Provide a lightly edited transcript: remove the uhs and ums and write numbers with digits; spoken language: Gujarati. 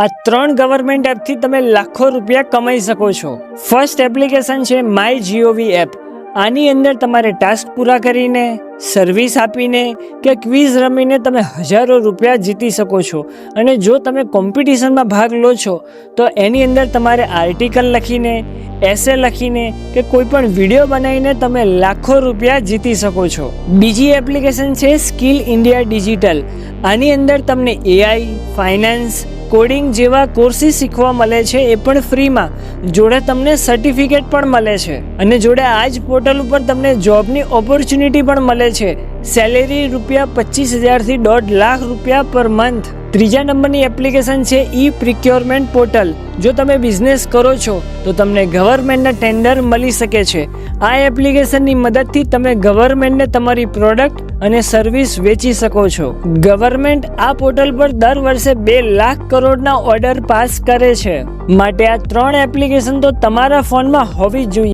આ 3 ગવર્મેન્ટ એપથી તમે લાખો રૂપિયા કમાઈ શકો છો। ફર્સ્ટ એપ્લિકેશન છે માય જીઓવી એપ। આની અંદર તમારે ટાસ્ક પૂરા કરીને, સર્વિસ આપીને કે ક્વિઝ રમીને તમે હજારો રૂપિયા જીતી શકો છો। અને જો તમે કોમ્પિટિશનમાં ભાગ લો છો તો એની અંદર તમારે આર્ટિકલ લખીને, એસે લખીને કે કોઈ પણ વિડીયો બનાવીને તમે લાખો રૂપિયા જીતી શકો છો। બીજી એપ્લિકેશન છે સ્કિલ ઇન્ડિયા ડિજિટલ। આની અંદર તમને એઆઈ, ફાઇનાન્સ, કોડિંગ જેવા કોર્સીસ શીખવા મળે છે, એ પણ ફ્રીમાં। જોડે તમને સર્ટિફિકેટ પણ મળે છે અને જોડે આ જ પોર્ટલ ઉપર તમને જોબની ઓપોર્ચ્યુનિટી પણ મળે છે। સેલેરી રૂપિયા 25,000 થી 1.5 લાખ રૂપિયા પર મંથ। ત્રીજા નંબરની એપ્લિકેશન છે ઈ પ્રિક્યોરમેન્ટ પોર્ટલ। જો તમે બિઝનેસ કરો છો તો તમને ગવર્મેન્ટના ટેન્ડર મળી શકે છે। આ એપ્લિકેશનની મદદથી તમે ગવર્મેન્ટને તમારી પ્રોડક્ટ અને સર્વિસ વેચી શકો છો। ગવર્મેન્ટ આ પોર્ટલ પર દર વર્ષે 2 લાખ કરોડના ઓર્ડર પાસ કરે છે। માટે આ 3 એપ્લિકેશન તો તમારા ફોનમાં હોવી જ જોઈએ।